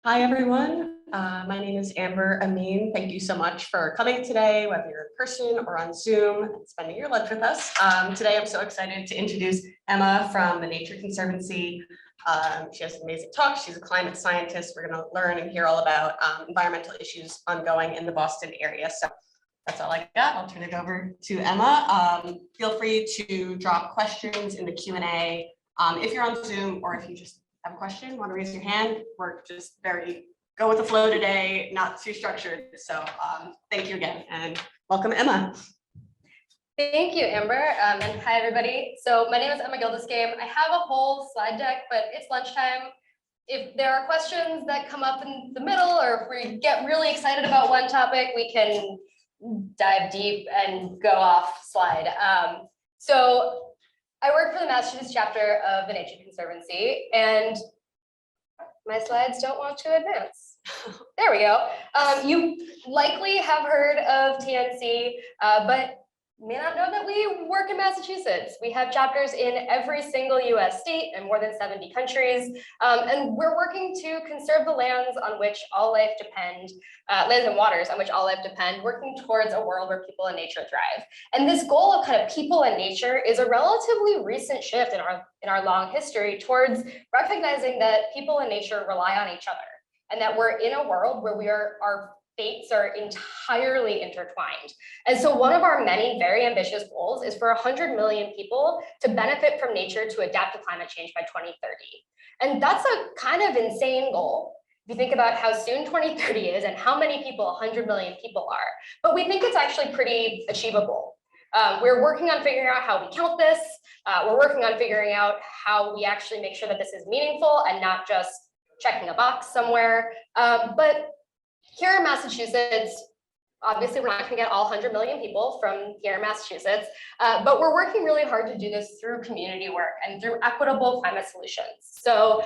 Hi, everyone. My name is Amber Amin. Thank you so much for coming today, whether you're in person or on Zoom, and spending your lunch with us. Today, I'm so excited to introduce Emma from the Nature Conservancy. She has an amazing talk. She's a climate scientist. We're going to learn and hear all about environmental issues ongoing in the Boston area. So that's all I got. I'll turn it over to Emma. Feel free to drop questions in the Q&A if you're on Zoom, or if you just have a question, want to raise your hand. We're just very go with the flow today, not too structured. So thank you again, and welcome, Emma. Thank you, Amber, and hi, everybody. So my name is Emma Gildesgame. I have a whole slide deck, but it's lunchtime. If there are questions that come up in the middle, or if we get really excited about one topic, we can dive deep and go off slide. So I work for the Massachusetts chapter of the Nature Conservancy, and my slides don't want to advance. There we go. You likely have heard of TNC, but may not know that we work in Massachusetts. We have chapters in every single US state and more than 70 countries. And we're working to conserve the lands on which all life depend, lands and waters on which all life depend, working towards a world where people and nature thrive. And this goal of kind of people and nature is a relatively recent shift in our long history towards recognizing that people and nature rely on each other, and that we're in a world where our fates are entirely intertwined. And so one of our many very ambitious goals is for 100 million people to benefit from nature to adapt to climate change by 2030. And that's a kind of insane goal if you think about how soon 2030 is and how many people 100 million people are. But we think it's actually pretty achievable. We're working on figuring out how we count this. We're working on figuring out how we actually make sure that this is meaningful and not just checking a box somewhere. But here in Massachusetts, obviously we're not going to get all 100 million people from here in Massachusetts, but we're working really hard to do this through community work and through equitable climate solutions. So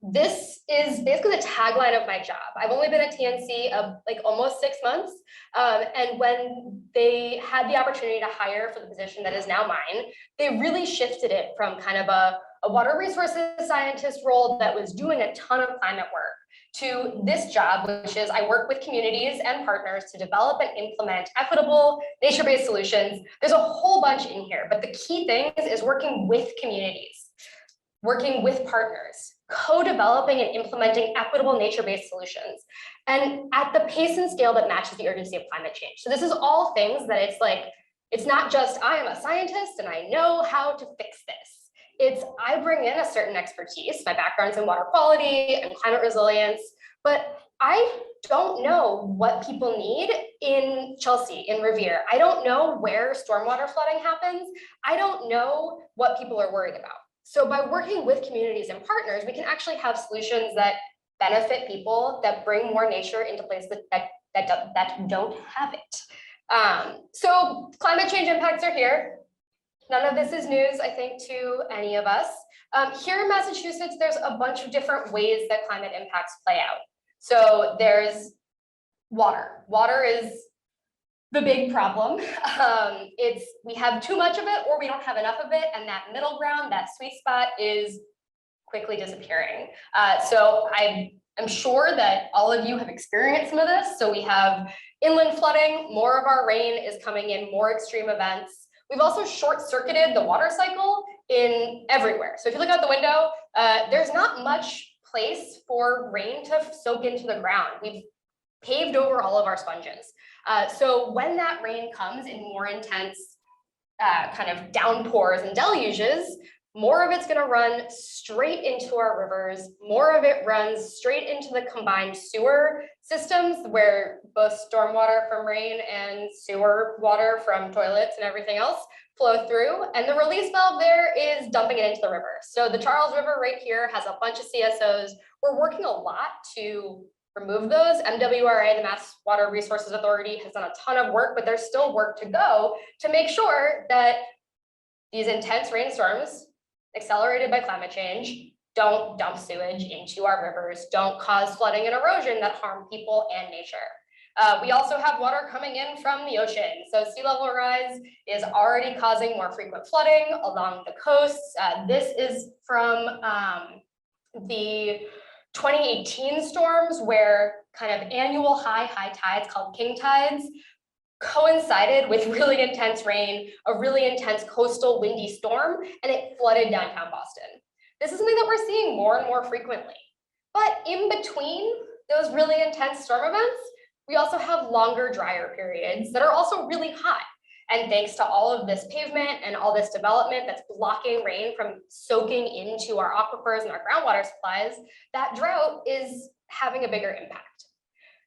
this is basically the tagline of my job. I've only been at TNC like almost 6 months, and when they had the opportunity to hire for the position that is now mine, they really shifted it from kind of a water resources scientist role that was doing a ton of climate work to this job, which is I work with communities and partners to develop and implement equitable nature-based solutions. There's a whole bunch in here, but the key thing is working with communities, working with partners, co-developing and implementing equitable nature-based solutions, and at the pace and scale that matches the urgency of climate change. So this is all things that it's not just I am a scientist and I know how to fix this. It's I bring in a certain expertise, my background's in water quality and climate resilience, but I don't know what people need in Chelsea, in Revere. I don't know where stormwater flooding happens. I don't know what people are worried about. So by working with communities and partners, we can actually have solutions that benefit people, that bring more nature into places that don't have it. So climate change impacts are here. None of this is news, I think, to any of us. Here in Massachusetts, there's a bunch of different ways that climate impacts play out. So there's water. Water is the big problem. We have too much of it or we don't have enough of it, and that middle ground, that sweet spot, is quickly disappearing. So I'm sure that all of you have experienced some of this. So we have inland flooding, more of our rain is coming in, more extreme events. We've also short-circuited the water cycle in everywhere. So if you look out the window, there's not much place for rain to soak into the ground. We've paved over all of our sponges. So when that rain comes in more intense kind of downpours and deluges, more of it's going to run straight into our rivers. More of it runs straight into the combined sewer systems, where both stormwater from rain and sewer water from toilets and everything else flow through. And the release valve there is dumping it into the river. So the Charles River right here has a bunch of CSOs. We're working a lot to remove those. MWRA, the Mass Water Resources Authority, has done a ton of work, but there's still work to go to make sure that these intense rainstorms, accelerated by climate change, don't dump sewage into our rivers, don't cause flooding and erosion that harm people and nature. We also have water coming in from the ocean. So sea level rise is already causing more frequent flooding along the coasts. This is from the 2018 storms where kind of annual high tides called king tides coincided with really intense rain, a really intense coastal windy storm, and it flooded downtown Boston. This is something that we're seeing more and more frequently. But in between those really intense storm events, we also have longer, drier periods that are also really hot. And thanks to all of this pavement and all this development that's blocking rain from soaking into our aquifers and our groundwater supplies, that drought is having a bigger impact.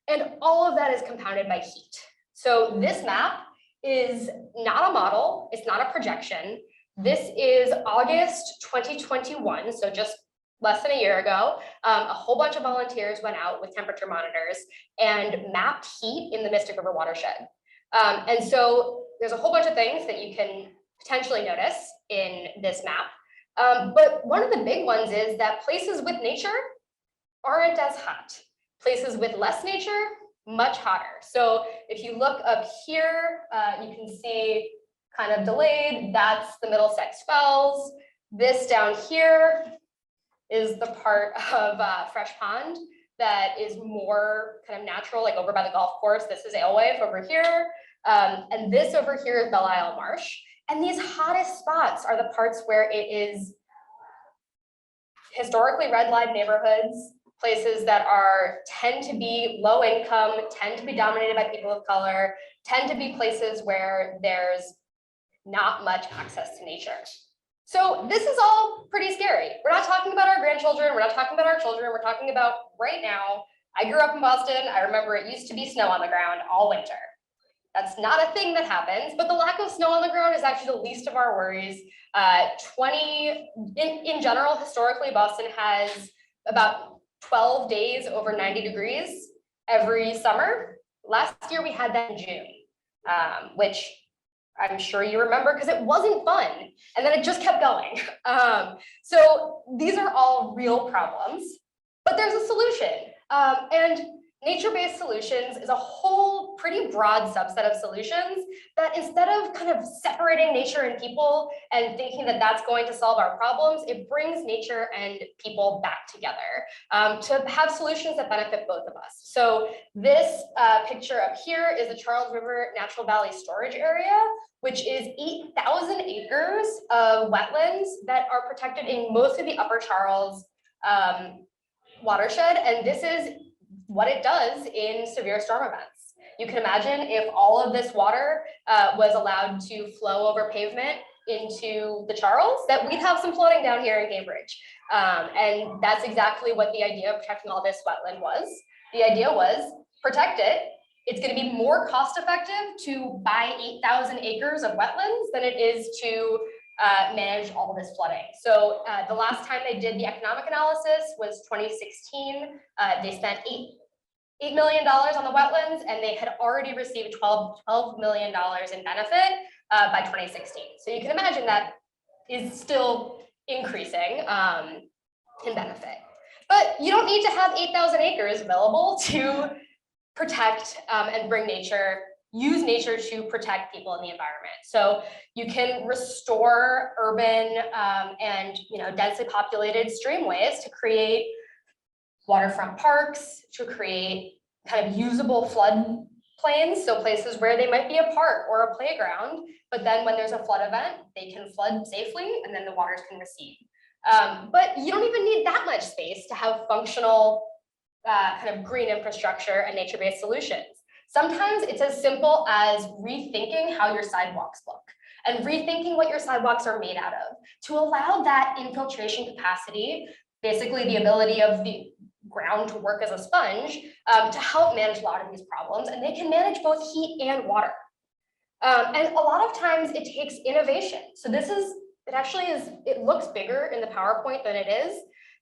And all of that is compounded by heat. So this map is not a model, it's not a projection. This is August 2021, so just less than a year ago. A whole bunch of volunteers went out with temperature monitors and mapped heat in the Mystic River watershed. And so there's a whole bunch of things that you can potentially notice in this map. But one of the big ones is that places with nature aren't as hot. Places with less nature, much hotter. So if you look up here, you can see kind of delayed, that's the Middlesex Fells. This down here is the part of Fresh Pond that is more kind of natural, like over by the golf course. This is Alewife over here. And this over here is Belle Isle Marsh. And these hottest spots are the parts where it is historically red-lined neighborhoods, places that tend to be low income, tend to be dominated by people of color, tend to be places where there's not much access to nature. So this is all pretty scary. We're not talking about our grandchildren, we're not talking about our children, we're talking about right now. I grew up in Boston, I remember it used to be snow on the ground all winter. That's not a thing that happens, but the lack of snow on the ground is actually the least of our worries. In general, historically, Boston has about 12 days over 90 degrees every summer. Last year we had that in June, which I'm sure you remember because it wasn't fun. And then it just kept going. So these are all real problems, but there's a solution. And nature-based solutions is a whole pretty broad subset of solutions that instead of kind of separating nature and people and thinking that that's going to solve our problems, it brings nature and people back together to have solutions that benefit both of us. So this picture up here is the Charles River Natural Valley Storage Area, which is 8,000 acres of wetlands that are protected in most of the Upper Charles watershed. And this is what it does in severe storm events. You can imagine if all of this water was allowed to flow over pavement into the Charles, that we'd have some flooding down here in Cambridge. And that's exactly what the idea of protecting all this wetland was. The idea was protect it. It's going to be more cost effective to buy 8,000 acres of wetlands than it is to manage all of this flooding. So the last time they did the economic analysis was 2016. They spent $8 million on the wetlands, and they had already received $12 million in benefit by 2016. So you can imagine that is still increasing in benefit. But you don't need to have 8,000 acres available to protect and use nature to protect people in the environment. So you can restore urban and densely populated streamways to create waterfront parks, to create kind of usable flood plains, so places where they might be a park or a playground, but then when there's a flood event, they can flood safely and then the waters can recede. But you don't even need that much space to have functional kind of green infrastructure and nature-based solutions. Sometimes it's as simple as rethinking how your sidewalks look and rethinking what your sidewalks are made out of to allow that infiltration capacity, basically the ability of the ground to work as a sponge to help manage a lot of these problems. And they can manage both heat and water. And a lot of times it takes innovation. So it looks bigger in the PowerPoint than it is.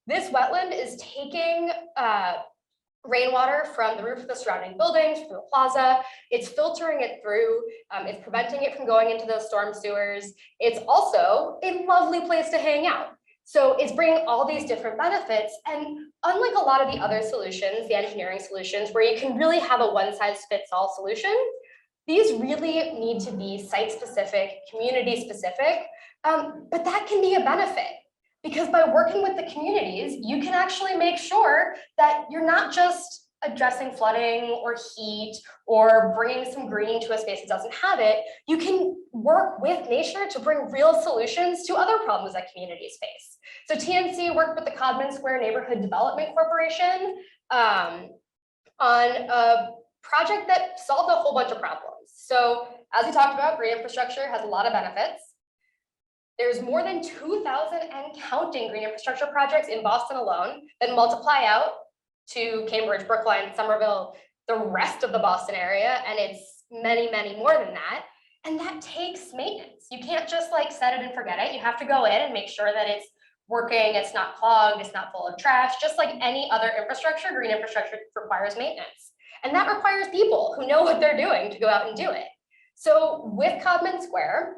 This wetland is taking rainwater from the roof of the surrounding buildings, from the plaza. It's filtering it through. It's preventing it from going into those storm sewers. It's also a lovely place to hang out. So it's bringing all these different benefits. And unlike a lot of the other solutions, the engineering solutions, where you can really have a one-size-fits-all solution, these really need to be site-specific, community-specific, but that can be a benefit. Because by working with the communities, you can actually make sure that you're not just addressing flooding or heat or bringing some green to a space that doesn't have it. You can work with nature to bring real solutions to other problems that communities face. So TNC worked with the Codman Square Neighborhood Development Corporation on a project that solved a whole bunch of problems. So as we talked about, green infrastructure has a lot of benefits. There's more than 2,000 and counting green infrastructure projects in Boston alone that multiply out to Cambridge, Brookline, Somerville, the rest of the Boston area, and it's many, many more than that. And that takes maintenance. You can't just like set it and forget it. You have to go in and make sure that it's working, it's not clogged, it's not full of trash. Just like any other infrastructure, green infrastructure requires maintenance. And that requires people who know what they're doing to go out and do it. So with Codman Square,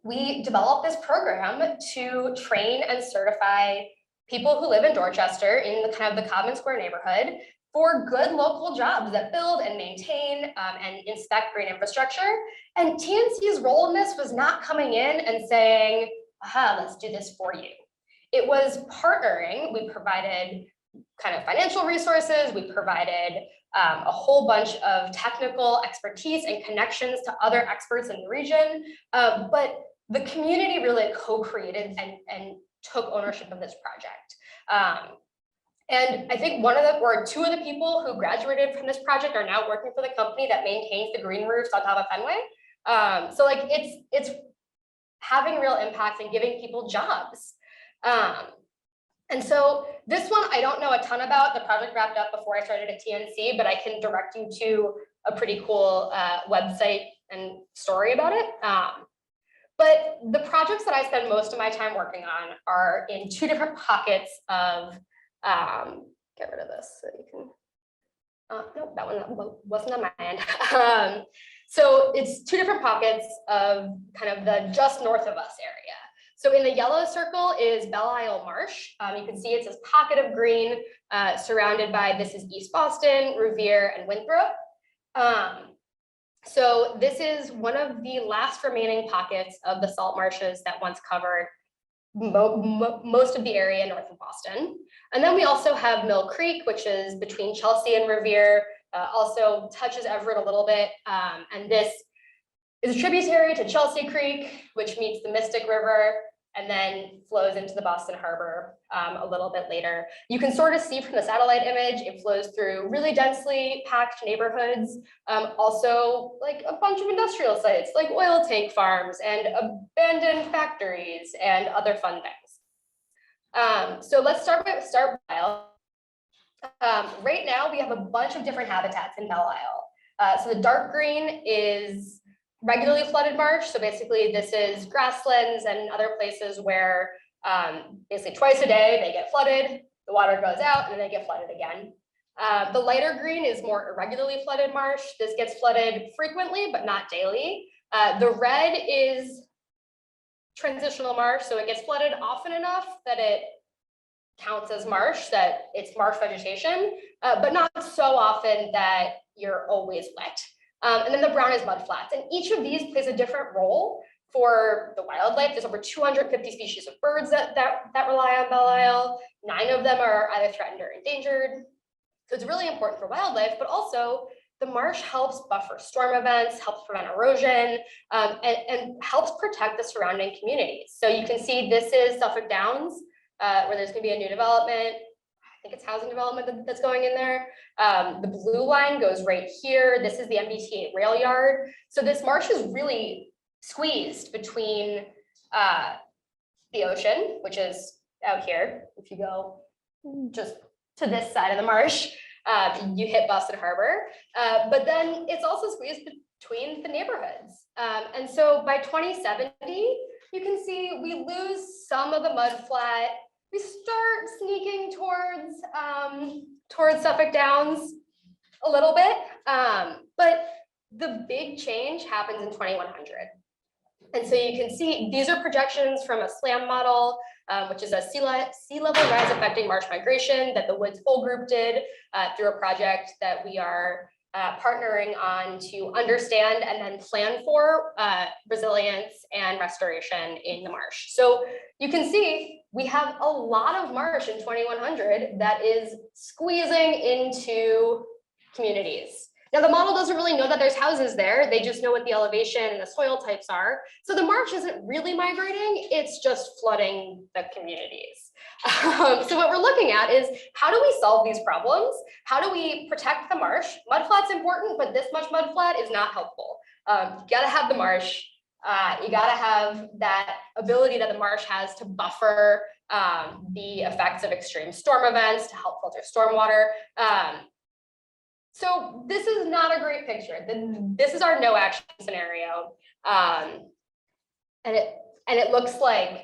we developed this program to train and certify people who live in Dorchester in the kind of the Codman Square neighborhood for good local jobs that build and maintain and inspect green infrastructure. And TNC's role in this was not coming in and saying, aha, let's do this for you. It was partnering. We provided kind of financial resources. We provided a whole bunch of technical expertise and connections to other experts in the region. But the community really co-created and took ownership of this project. And I think two of the people who graduated from this project are now working for the company that maintains the green roofs on top of Fenway. So like it's having real impact and giving people jobs. And so this one, I don't know a ton about. The project wrapped up before I started at TNC, but I can direct you to a pretty cool website and story about it. But the projects that I spend most of my time working on are in two different pockets of, get rid of this so you can, no, that one wasn't on my end. So it's two different pockets of kind of the just north of us area. So in the yellow circle is Belle Isle Marsh. You can see it's this pocket of green surrounded by, this is East Boston, Revere, and Winthrop. So this is one of the last remaining pockets of the salt marshes that once covered most of the area north of Boston. And then we also have Mill Creek, which is between Chelsea and Revere, also touches Everett a little bit. And this is a tributary to Chelsea Creek, which meets the Mystic River and then flows into the Boston Harbor a little bit later. You can sort of see from the satellite image, it flows through really densely packed neighborhoods, also like a bunch of industrial sites, like oil tank farms and abandoned factories and other fun things. So let's start with Belle Isle. Right now, we have a bunch of different habitats in Belle Isle. So the dark green is regularly flooded marsh. So basically this is grasslands and other places where basically twice a day they get flooded, the water goes out and then they get flooded again. The lighter green is more irregularly flooded marsh. This gets flooded frequently, but not daily. The red is transitional marsh. So it gets flooded often enough that it counts as marsh, that it's marsh vegetation, but not so often that you're always wet. And then the brown is mudflats. And each of these plays a different role for the wildlife. There's over 250 species of birds that rely on Belle Isle. 9 of them are either threatened or endangered. So it's really important for wildlife, but also the marsh helps buffer storm events, helps prevent erosion, and helps protect the surrounding communities. So you can see this is Suffolk Downs, where there's gonna be a new development. I think it's housing development that's going in there. The blue line goes right here. This is the MBTA rail yard. So this marsh is really squeezed between the ocean, which is out here. If you go just to this side of the marsh, you hit Boston Harbor. But then it's also squeezed between the neighborhoods. And so by 2070, you can see we lose some of the mudflat. We start sneaking towards Suffolk Downs a little bit, but the big change happens in 2100. And so you can see these are projections from a SLAM model, which is a sea level rise affecting marsh migration that the Woods Hole Group did through a project that we are partnering on to understand and then plan for resilience and restoration in the marsh. So you can see we have a lot of marsh in 2100 that is squeezing into communities. Now the model doesn't really know that there's houses there. They just know what the elevation and the soil types are. So the marsh isn't really migrating, it's just flooding the communities. So what we're looking at is how do we solve these problems? How do we protect the marsh? Mudflat's important, but this much mudflat is not helpful. You gotta have the marsh. You gotta have that ability that the marsh has to buffer the effects of extreme storm events, to help filter stormwater. So this is not a great picture. This is our no action scenario. And it looks like,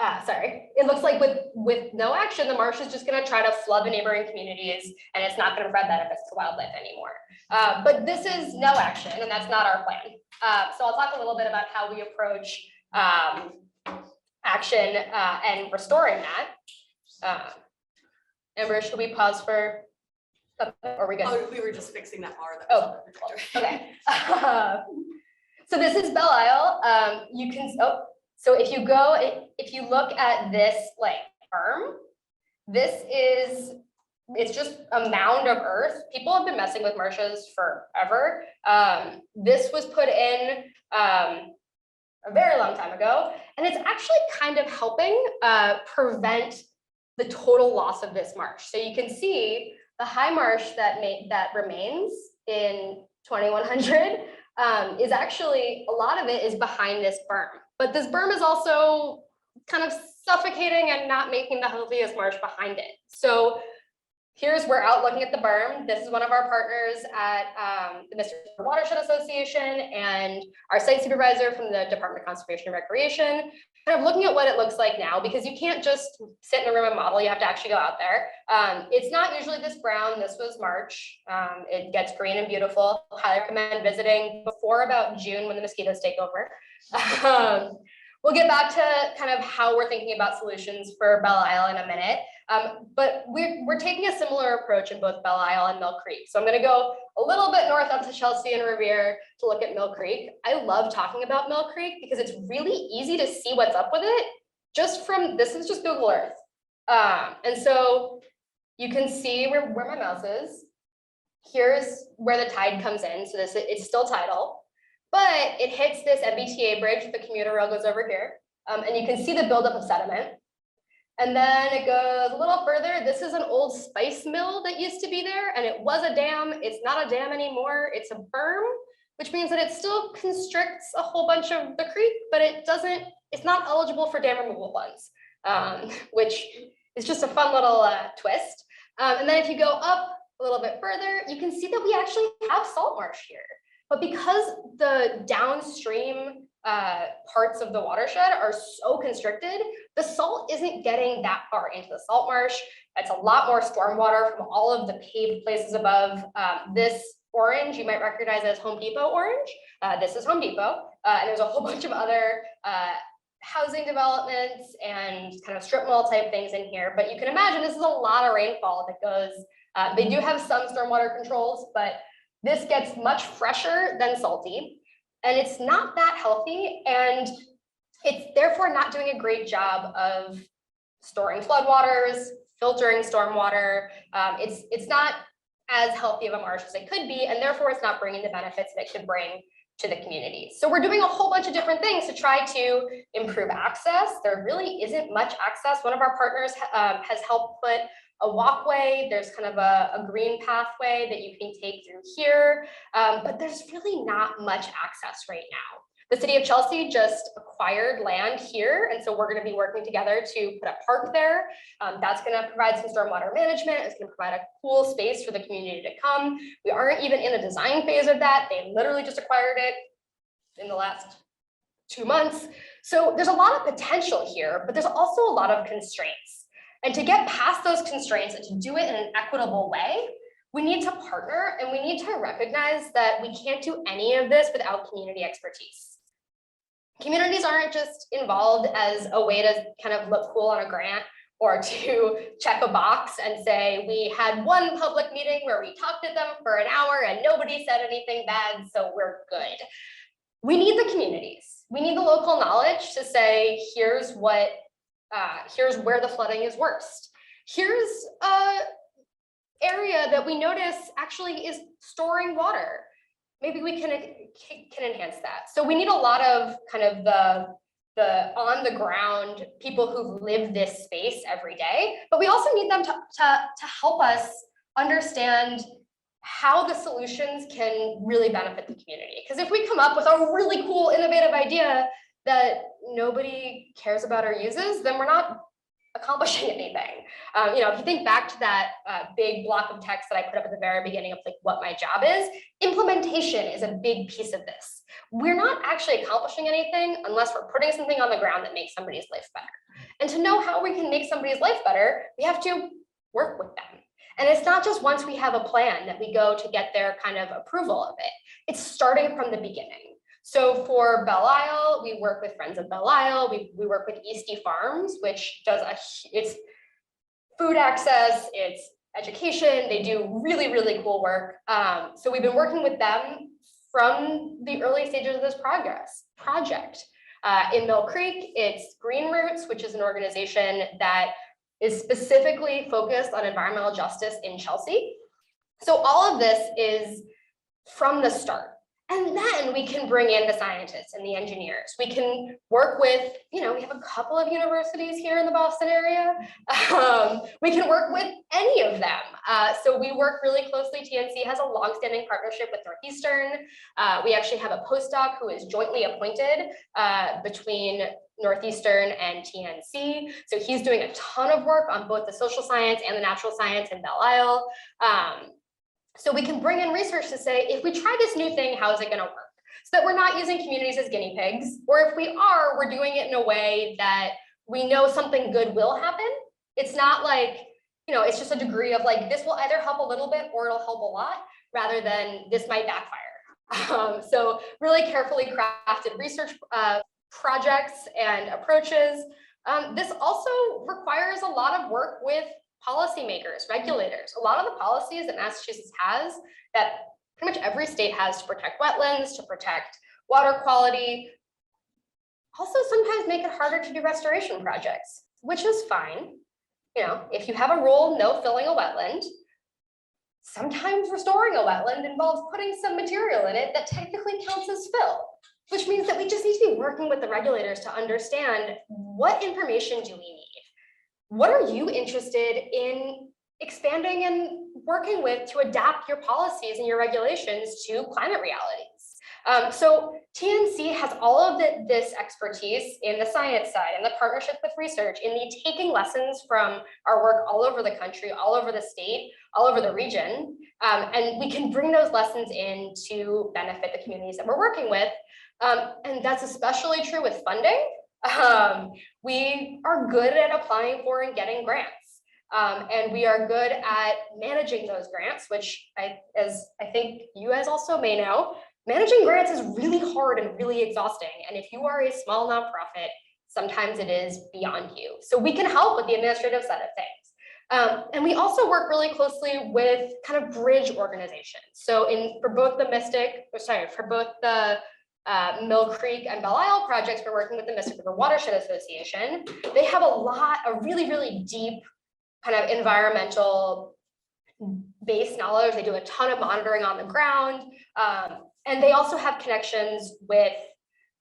it looks like with no action, the marsh is just gonna try to flood the neighboring communities and it's not gonna provide benefits to wildlife anymore. But this is no action and that's not our plan. So I'll talk a little bit about how we approach action and restoring that. Amber, should we pause for, or are we good? Oh, we were just fixing that bar. Okay. So this is Belle Isle. You can, so if you look at this like berm, it's just a mound of earth. People have been messing with marshes forever. This was put in a very long time ago, and it's actually kind of helping prevent the total loss of this marsh. So you can see the high marsh that remains in 2100 is actually, a lot of it is behind this berm. But this berm is also kind of suffocating and not making the healthiest marsh behind it. So we're out looking at the berm. This is one of our partners at the Watershed Association and our site supervisor from the Department of Conservation and Recreation. Kind of looking at what it looks like now, because you can't just sit in a room and model, you have to actually go out there. It's not usually this brown, this was March. It gets green and beautiful. Highly recommend visiting before about June when the mosquitoes take over. We'll get back to kind of how we're thinking about solutions for Belle Isle in a minute. But we're taking a similar approach in both Belle Isle and Mill Creek. So I'm going to go a little bit north up to Chelsea and Revere to look at Mill Creek. I love talking about Mill Creek because it's really easy to see what's up with it just from, this is just Google Earth. And so you can see where my mouse is. Here's where the tide comes in. So it's still tidal. But it hits this MBTA bridge, the commuter rail goes over here, and you can see the buildup of sediment. And then it goes a little further. This is an old spice mill that used to be there, and it was a dam. It's not a dam anymore. It's a berm, which means that it still constricts a whole bunch of the creek, but it's not eligible for dam removal funds, which is just a fun little twist. And then if you go up a little bit further, you can see that we actually have salt marsh here. But because the downstream parts of the watershed are so constricted, the salt isn't getting that far into the salt marsh. It's a lot more stormwater from all of the paved places above. This orange you might recognize as Home Depot orange. This is Home Depot, and there's a whole bunch of other housing developments and kind of strip mall type things in here. But you can imagine this is a lot of rainfall that goes. They do have some stormwater controls, but this gets much fresher than salty, and it's not that healthy, and it's therefore not doing a great job of storing floodwaters, filtering stormwater. It's not as healthy of a marsh as it could be, and therefore it's not bringing the benefits that it could bring to the community. So we're doing a whole bunch of different things to try to improve access. There really isn't much access. One of our partners has helped put a walkway. There's kind of a green pathway that you can take through here, but there's really not much access right now. The city of Chelsea just acquired land here, and so we're going to be working together to put a park there. That's going to provide some stormwater management. It's going to provide a cool space for the community to come. We aren't even in the design phase of that. They literally just acquired it in the last 2 months. So there's a lot of potential here, but there's also a lot of constraints. And to get past those constraints and to do it in an equitable way, we need to partner, and we need to recognize that we can't do any of this without community expertise. Communities aren't just involved as a way to kind of look cool on a grant or to check a box and say, we had one public meeting where we talked to them for an hour and nobody said anything bad, so we're good. We need the communities. We need the local knowledge to say, here's where the flooding is worst. Here's a area that we notice actually is storing water. Maybe we can enhance that. So we need a lot of kind of the on the ground people who live this space every day, but we also need them to help us understand how the solutions can really benefit the community. Because if we come up with a really cool, innovative idea that nobody cares about or uses, then we're not accomplishing anything. If you think back to that big block of text that I put up at the very beginning of like what my job is, implementation is a big piece of this. We're not actually accomplishing anything unless we're putting something on the ground that makes somebody's life better. And to know how we can make somebody's life better, we have to work with them. And it's not just once we have a plan that we go to get their kind of approval of it. It's starting from the beginning. So for Belle Isle, we work with Friends of Belle Isle. We work with Eastie Farms, which does it's food access, it's education. They do really, really cool work. So we've been working with them from the early stages of this project. In Mill Creek, it's Green Roots, which is an organization that is specifically focused on environmental justice in Chelsea. So all of this is from the start. And then we can bring in the scientists and the engineers. We can work with, we have a couple of universities here in the Boston area. We can work with any of them. So we work really closely. TNC has a longstanding partnership with Northeastern. We actually have a postdoc who is jointly appointed between Northeastern and TNC. So he's doing a ton of work on both the social science and the natural science in Belle Isle. So we can bring in research to say, if we try this new thing, how is it going to work? So that we're not using communities as guinea pigs, or if we are, we're doing it in a way that we know something good will happen. It's not like, it's just a degree of like, this will either help a little bit or it'll help a lot, rather than this might backfire. So really carefully crafted research projects and approaches. This also requires a lot of work with policymakers, regulators. A lot of the policies that Massachusetts has, that pretty much every state has to protect wetlands, to protect water quality, also sometimes make it harder to do restoration projects, which is fine. If you have a rule, no filling a wetland, sometimes restoring a wetland involves putting some material in it that technically counts as fill, which means that we just need to be working with the regulators to understand what information do we need. What are you interested in expanding and working with to adapt your policies and your regulations to climate realities? So TNC has all of this expertise in the science side and the partnership with research, in the taking lessons from our work all over the country, all over the state, all over the region, and we can bring those lessons in to benefit the communities that we're working with. And that's especially true with funding. We are good at applying for and getting grants. And we are good at managing those grants, which as I think you guys also may know, managing grants is really hard and really exhausting. And if you are a small nonprofit, sometimes it is beyond you. So we can help with the administrative side of things. And we also work really closely with kind of bridge organizations. So for both the Mill Creek and Belle Isle projects, we're working with the Mystic River Watershed Association. They have a really, really deep kind of environmental based knowledge. They do a ton of monitoring on the ground. And they also have connections with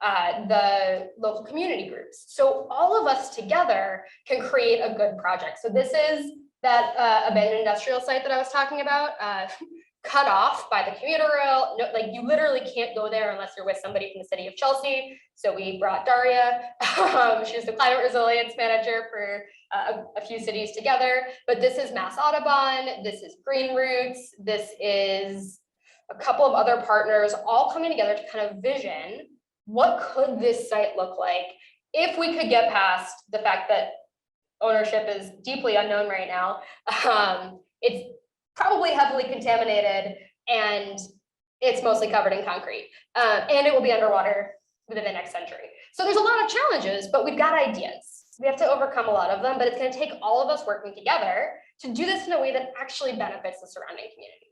the local community groups. So all of us together can create a good project. So this is that abandoned industrial site that I was talking about, cut off by the commuter rail. No, like you literally can't go there unless you're with somebody from the city of Chelsea. So we brought Daria. She's the climate resilience manager for a few cities together. But this is Mass Audubon. This is Green Roots. This is a couple of other partners all coming together to kind of vision what could this site look like if we could get past the fact that ownership is deeply unknown right now. It's probably heavily contaminated and it's mostly covered in concrete, and it will be underwater within the next century. So there's a lot of challenges, but we've got ideas. We have to overcome a lot of them, but it's going to take all of us working together to do this in a way that actually benefits the surrounding community.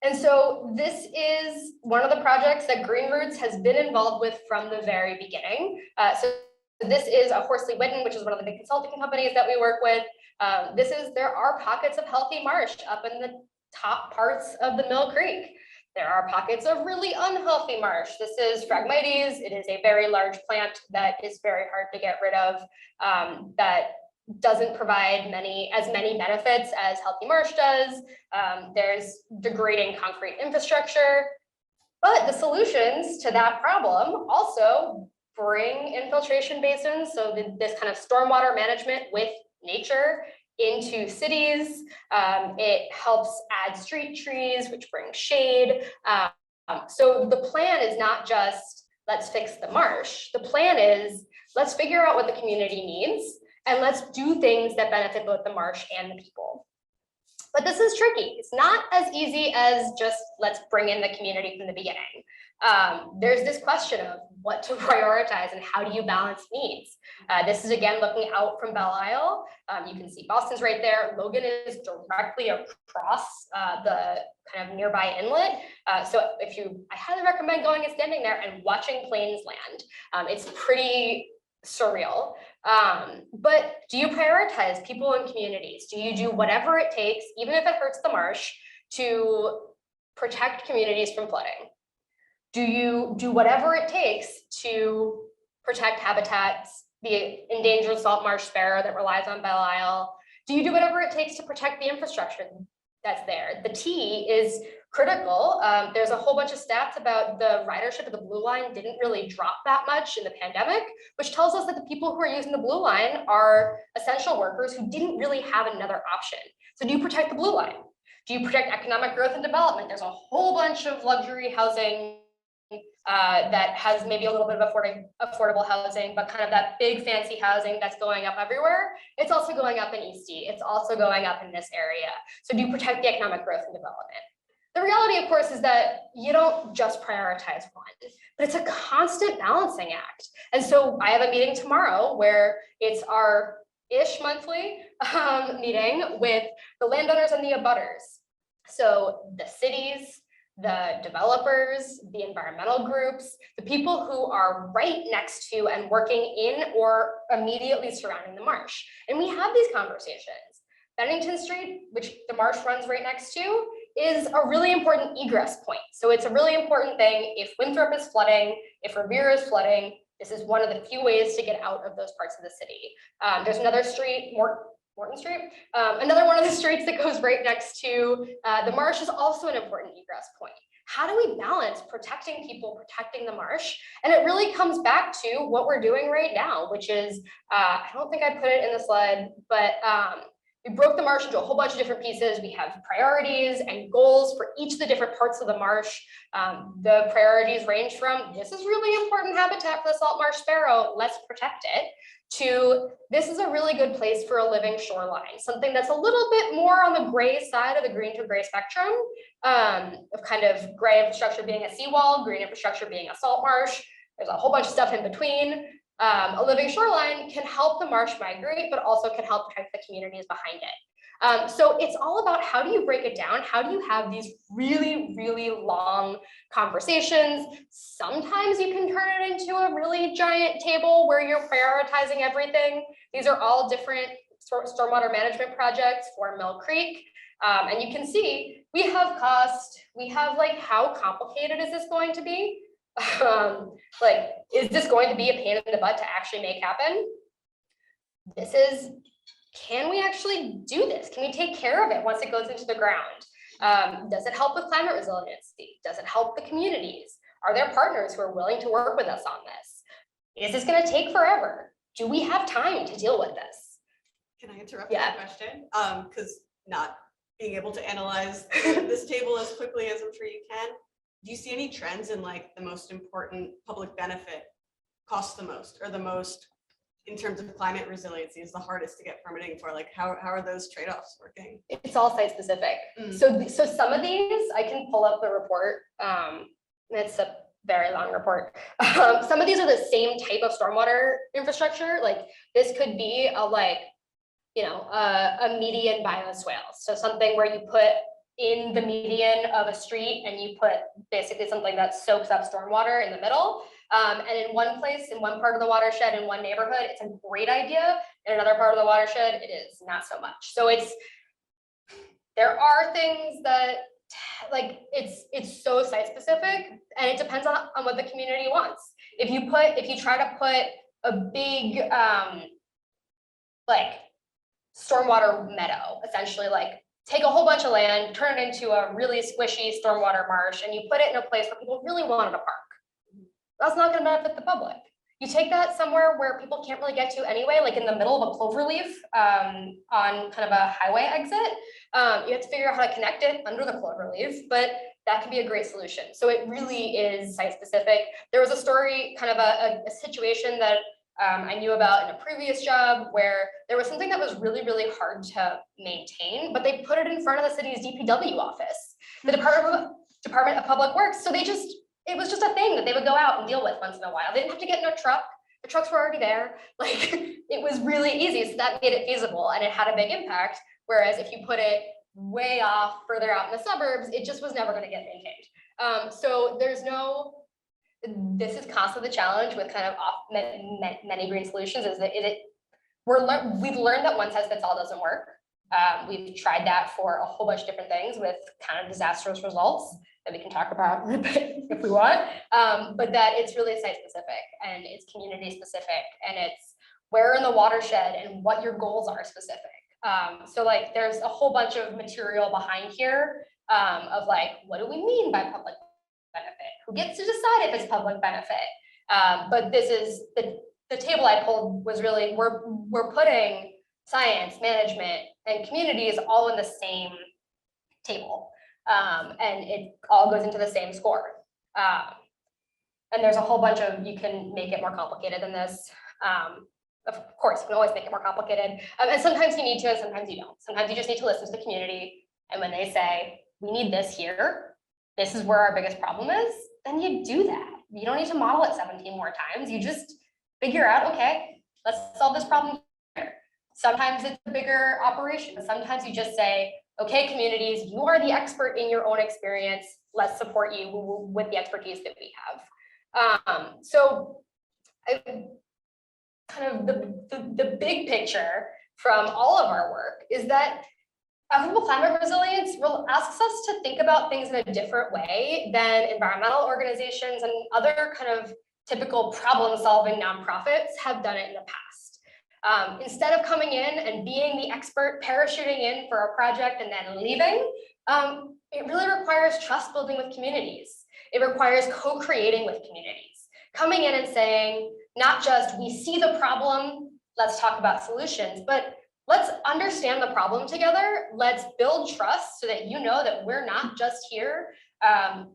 And so this is one of the projects that Green Roots has been involved with from the very beginning. So this is a Horsley Witten, which is one of the big consulting companies that we work with. There are pockets of healthy marsh up in the top parts of the Mill Creek. There are pockets of really unhealthy marsh. This is Phragmites. It is a very large plant that is very hard to get rid of, that doesn't provide as many benefits as healthy marsh does. There's degrading concrete infrastructure, but the solutions to that problem also bring infiltration basins. So this kind of stormwater management with nature into cities. It helps add street trees, which bring shade. So the plan is not just let's fix the marsh. The plan is let's figure out what the community needs and let's do things that benefit both the marsh and the people. But this is tricky. It's not as easy as just let's bring in the community from the beginning. There's this question of what to prioritize and how do you balance needs. This is again looking out from Belle Isle. You can see Boston's right there. Logan is directly across the kind of nearby inlet. So I highly recommend going and standing there and watching planes land. It's pretty surreal. But do you prioritize people and communities? Do you do whatever it takes, even if it hurts the marsh, to protect communities from flooding? Do you do whatever it takes to protect habitats, the endangered salt marsh sparrow that relies on Belle Isle? Do you do whatever it takes to protect the infrastructure that's there? The T is critical. There's a whole bunch of stats about the ridership of the Blue Line didn't really drop that much in the pandemic, which tells us that the people who are using the Blue Line are essential workers who didn't really have another option. So do you protect the Blue Line? Do you protect economic growth and development? There's a whole bunch of luxury housing that has maybe a little bit of affordable housing, but kind of that big fancy housing that's going up everywhere. It's also going up in Eastie. It's also going up in this area. So do you protect the economic growth and development? The reality, of course, is that you don't just prioritize one, but it's a constant balancing act. And so I have a meeting tomorrow where it's our monthly meeting with the landowners and the abutters. So the cities, the developers, the environmental groups, the people who are right next to and working in or immediately surrounding the marsh. And we have these conversations. Bennington Street, which the marsh runs right next to, is a really important egress point. So it's a really important thing. If Winthrop is flooding, if Revere is flooding, this is one of the few ways to get out of those parts of the city. There's another street, Morton Street, another one of the streets that goes right next to the marsh is also an important egress point. How do we balance protecting people, protecting the marsh? And it really comes back to what we're doing right now, which is, I don't think I put it in the slide, but we broke the marsh into a whole bunch of different pieces. We have priorities and goals for each of the different parts of the marsh. The priorities range from, this is really important habitat for the salt marsh sparrow, let's protect it, to this is a really good place for a living shoreline, something that's a little bit more on the gray side of the green to gray spectrum, of kind of gray infrastructure being a seawall, green infrastructure being a salt marsh. There's a whole bunch of stuff in between. A living shoreline can help the marsh migrate, but also can help protect the communities behind it. So it's all about how do you break it down? How do you have these really, really long conversations? Sometimes you can turn it into a really giant table where you're prioritizing everything. These are all different stormwater management projects for Mill Creek. And you can see we have cost, we have like, how complicated is this going to be? Like, is this going to be a pain in the butt to actually make happen? This is, can we actually do this? Can we take care of it once it goes into the ground? Does it help with climate resiliency? Does it help the communities? Are there partners who are willing to work with us on this? Is this going to take forever? Do we have time to deal with this? Can I interrupt that question? Because not being able to analyze this table as quickly as I'm sure you can. Do you see any trends in like the most important public benefit costs the most, or the most in terms of climate resiliency is the hardest to get permitting for? Like how are those trade-offs working? It's all site specific. So some of these, I can pull up the report. It's very long report. Some of these are the same type of stormwater infrastructure. Like this could be a a median bioswale. So something where you put in the median of a street and you put basically something that soaks up stormwater in the middle. And in one place, in one part of the watershed, in one neighborhood, it's a great idea. In another part of the watershed, it is not so much. So there are things that it's so site specific, and it depends on what the community wants. If you try to put a big stormwater meadow, essentially like take a whole bunch of land, turn it into a really squishy stormwater marsh, and you put it in a place where people really wanted a park, that's not going to benefit the public. You take that somewhere where people can't really get to anyway, like in the middle of a cloverleaf on kind of a highway exit. You have to figure out how to connect it under the cloverleaf, but that can be a great solution. So it really is site specific. There was a story, kind of a situation that I knew about in a previous job where there was something that was really, really hard to maintain, but they put it in front of the city's DPW office, the Department of Public Works. So it was just a thing that they would go out and deal with once in a while. They didn't have to get in a truck. The trucks were already there. Like it was really easy. So that made it feasible and it had a big impact. Whereas if you put it way off further out in the suburbs, it just was never going to get maintained. So this is constantly the challenge with kind of many green solutions is that we've learned that one size fits all doesn't work. We've tried that for a whole bunch of different things with kind of disastrous results that we can talk about if we want, but that it's really site specific and it's community specific and it's where in the watershed and what your goals are specific. So like there's a whole bunch of material behind here of like, what do we mean by public benefit? Who gets to decide if it's public benefit? But this is the table I pulled was really, we're putting science, management, and communities all in the same table. And it all goes into the same score. And there's a whole bunch of, you can make it more complicated than this. Of course, you can always make it more complicated. And sometimes you need to, and sometimes you don't. Sometimes you just need to listen to the community. And when they say, we need this here, this is where our biggest problem is, then you do that. You don't need to model it 17 more times. You just figure out, okay, let's solve this problem here. Sometimes it's a bigger operation. Sometimes you just say, okay, communities, you are the expert in your own experience. Let's support you with the expertise that we have. Kind of the big picture from all of our work is that equitable climate resilience asks us to think about things in a different way than environmental organizations and other kind of typical problem-solving nonprofits have done it in the past. Instead of coming in and being the expert, parachuting in for a project and then leaving, it really requires trust building with communities. It requires co-creating with communities. Coming in and saying, not just we see the problem, let's talk about solutions, but let's understand the problem together. Let's build trust so that you know that we're not just here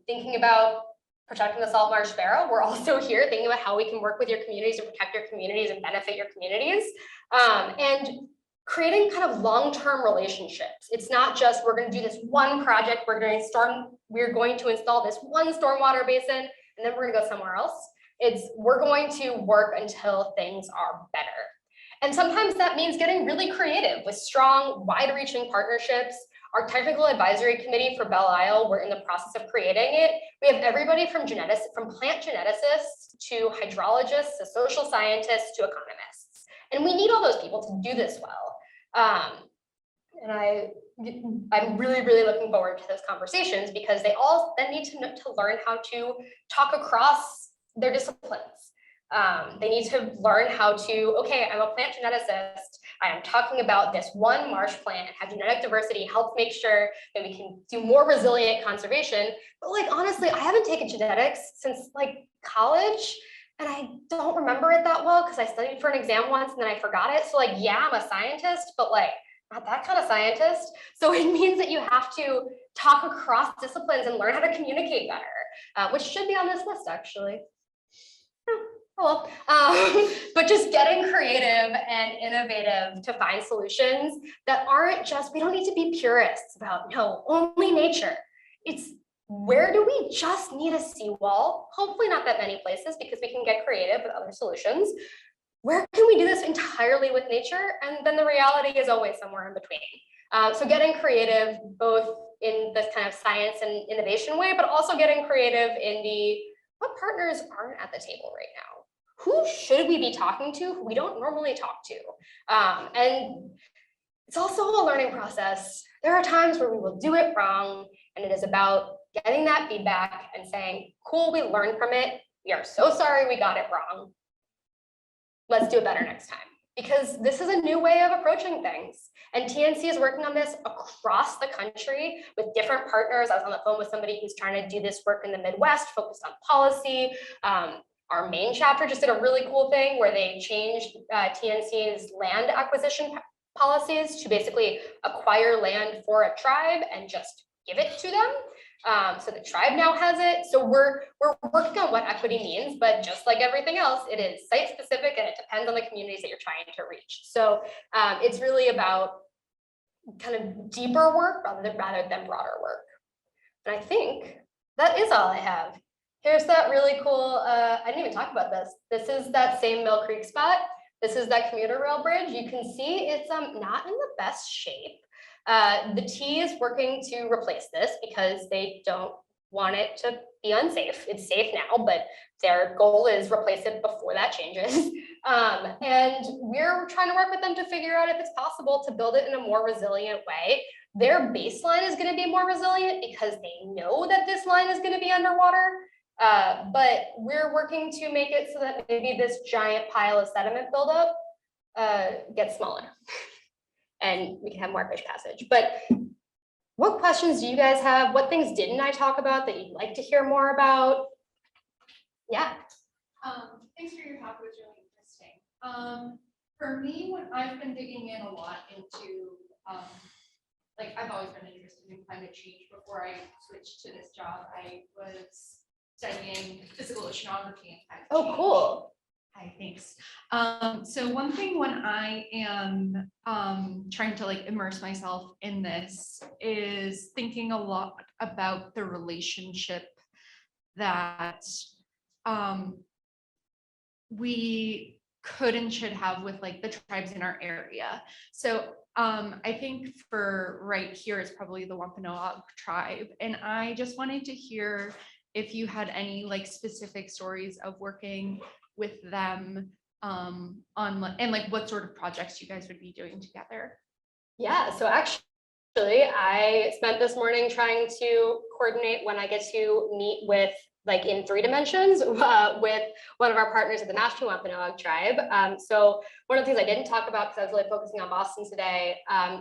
thinking about protecting the salt marsh sparrow. We're also here thinking about how we can work with your communities and protect your communities and benefit your communities. And creating kind of long-term relationships. It's not just we're going to do this one project, we're going to install this one stormwater basin, and then we're going to go somewhere else. It's we're going to work until things are better. And sometimes that means getting really creative with strong, wide-reaching partnerships. Our technical advisory committee for Belle Isle, we're in the process of creating it. We have everybody from plant geneticists to hydrologists to social scientists to economists. And we need all those people to do this well. And I'm really, really looking forward to those conversations because they all then need to learn how to talk across their disciplines. They need to learn how to, okay, I'm a plant geneticist. I am talking about this one marsh plant and how genetic diversity helps make sure that we can do more resilient conservation. But like, honestly, I haven't taken genetics since like college and I don't remember it that well because I studied for an exam once and then I forgot it. So like, yeah, I'm a scientist, but like not that kind of scientist. So it means that you have to talk across disciplines and learn how to communicate better, which should be on this list actually. Cool. But just getting creative and innovative to find solutions that aren't just, we don't need to be purists about, no, only nature. It's where do we just need a seawall? Hopefully not that many places, because we can get creative with other solutions. Where can we do this entirely with nature? And then the reality is always somewhere in between. So getting creative, both in this kind of science and innovation way, but also getting creative in the, what partners aren't at the table right now? Who should we be talking to who we don't normally talk to? And it's also a learning process. There are times where we will do it wrong, and it is about getting that feedback and saying, cool, we learned from it. We are so sorry we got it wrong. Let's do it better next time. Because this is a new way of approaching things. And TNC is working on this across the country with different partners. I was on the phone with somebody who's trying to do this work in the Midwest, focused on policy. Our main chapter just did a really cool thing where they changed TNC's land acquisition policies to basically acquire land for a tribe and just give it to them. So the tribe now has it. So we're working on what equity means, but just like everything else, it is site specific and it depends on the communities that you're trying to reach. So it's really about kind of deeper work rather than broader work. And I think that is all I have. Here's that really cool, I didn't even talk about this. This is that same Mill Creek spot. This is that commuter rail bridge. You can see it's not in the best shape. The T is working to replace this because they don't want it to be unsafe. It's safe now, but their goal is replace it before that changes. And we're trying to work with them to figure out if it's possible to build it in a more resilient way. Their baseline is going to be more resilient because they know that this line is going to be underwater. But we're working to make it so that maybe this giant pile of sediment buildup gets smaller and we can have more fish passage. But what questions do you guys have? What things didn't I talk about that you'd like to hear more about? Yeah. Thanks for your talk, it was really interesting. For me, when I've been digging in a lot into, like I've always been interested in climate change. Before I switched to this job, I was studying physical oceanography and climate change. Oh, cool. Hi, thanks. So one thing when I am trying to like immerse myself in this is thinking a lot about the relationship that we could and should have with like the tribes in our area. So I think for right here is probably the Wampanoag tribe. And I just wanted to hear if you had any like specific stories of working with them on and like what sort of projects you guys would be doing together. Yeah, so actually I spent this morning trying to coordinate when I get to meet with, like in 3 dimensions, with one of our partners at the Mashpee Wampanoag tribe. So one of the things I didn't talk about, because I was really focusing on Boston today,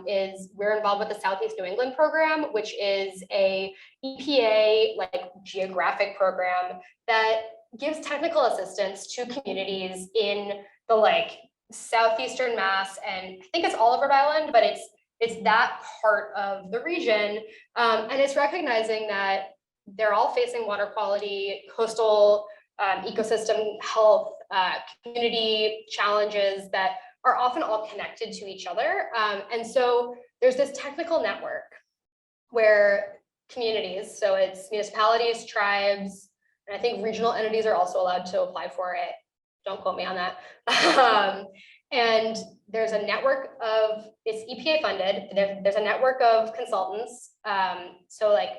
is we're involved with the Southeast New England program, which is a EPA like geographic program that gives technical assistance to communities in the like southeastern Mass, and I think it's all of Rhode Island, but it's that part of the region, and it's recognizing that they're all facing water quality, coastal ecosystem health, community challenges that are often all connected to each other. And so there's this technical network where communities, so it's municipalities, tribes, and I think regional entities are also allowed to apply for it. Don't quote me on that. And there's a network of, it's EPA funded, there's a network of consultants. So like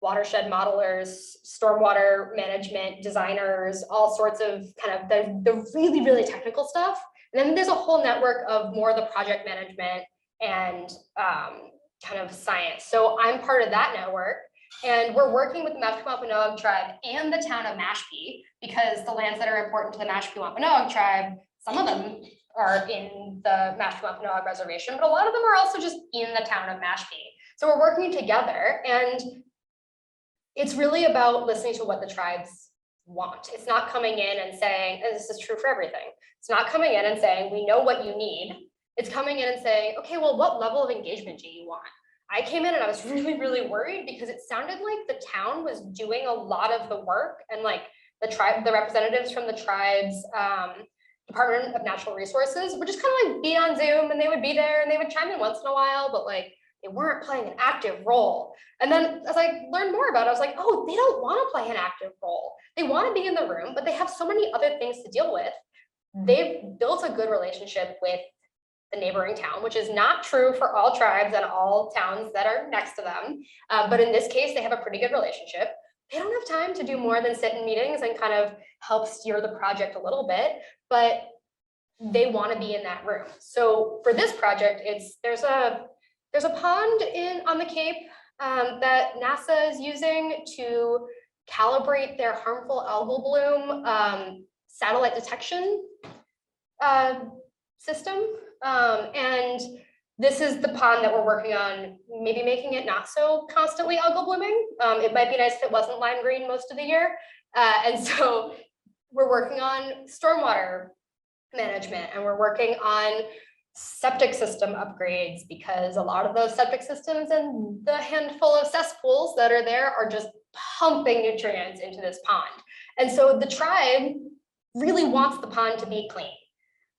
watershed modelers, stormwater management designers, all sorts of kind of the really, really technical stuff. And then there's a whole network of more of the project management and kind of science. So I'm part of that network. And we're working with the Mashpee Wampanoag tribe and the town of Mashpee, because the lands that are important to the Mashpee Wampanoag tribe, some of them are in the Mashpee Wampanoag reservation, but a lot of them are also just in the town of Mashpee. So we're working together, and it's really about listening to what the tribes want. It's not coming in and saying, and this is true for everything. It's not coming in and saying, we know what you need. It's coming in and saying, okay, well, what level of engagement do you want? I came in and I was really, really worried because it sounded like the town was doing a lot of the work, and like the representatives from the tribe's Department of Natural Resources would just kind of like be on Zoom, and they would be there and they would chime in once in a while, but like they weren't playing an active role. And then as I learned more about it, I was like, oh, they don't want to play an active role. They want to be in the room, but they have so many other things to deal with. They've built a good relationship with the neighboring town, which is not true for all tribes and all towns that are next to them. But in this case, they have a pretty good relationship. They don't have time to do more than sit in meetings and kind of help steer the project a little bit, but they want to be in that room. So for this project, there's a pond on the Cape that NASA is using to calibrate their harmful algal bloom satellite detection system. And this is the pond that we're working on, maybe making it not so constantly algal blooming. It might be nice if it wasn't lime green most of the year. And so we're working on stormwater management, and we're working on septic system upgrades, because a lot of those septic systems and the handful of cesspools that are there are just pumping nutrients into this pond. And so the tribe really wants the pond to be clean.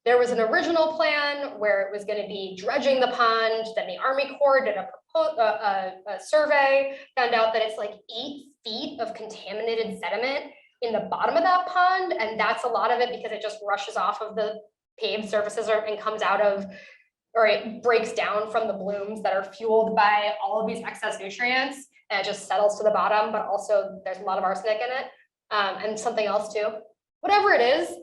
There was an original plan where it was going to be dredging the pond. Then the Army Corps did a survey, found out that it's like 8 feet of contaminated sediment in the bottom of that pond. And that's a lot of it because it just rushes off of the paved surfaces and comes out of, or it breaks down from the blooms that are fueled by all of these excess nutrients, and it just settles to the bottom. But also there's a lot of arsenic in it, and something else too. Whatever it is,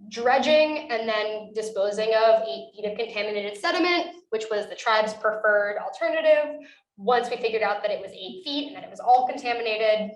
dredging and then disposing of 8 feet of contaminated sediment, which was the tribe's preferred alternative. Once we figured out that it was 8 feet and that it was all contaminated,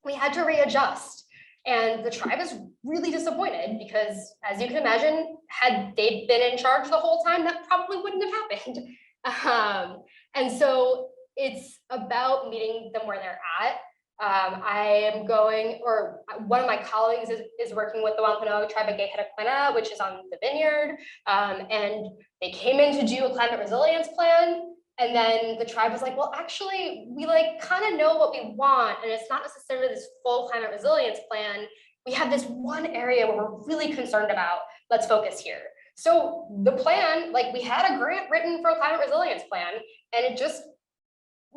we had to readjust. And the tribe is really disappointed because, as you can imagine, had they been in charge the whole time, that probably wouldn't have happened. And so it's about meeting them where they're at. I am going, or one of my colleagues is working with the Wampanoag tribe at Gay-Hetaquina, which is on the vineyard. And they came in to do a climate resilience plan. And then the tribe was like, well, actually, we kind of know what we want. And it's not necessarily this full climate resilience plan. We have this one area where we're really concerned about. Let's focus here. So the plan, we had a grant written for a climate resilience plan, and it just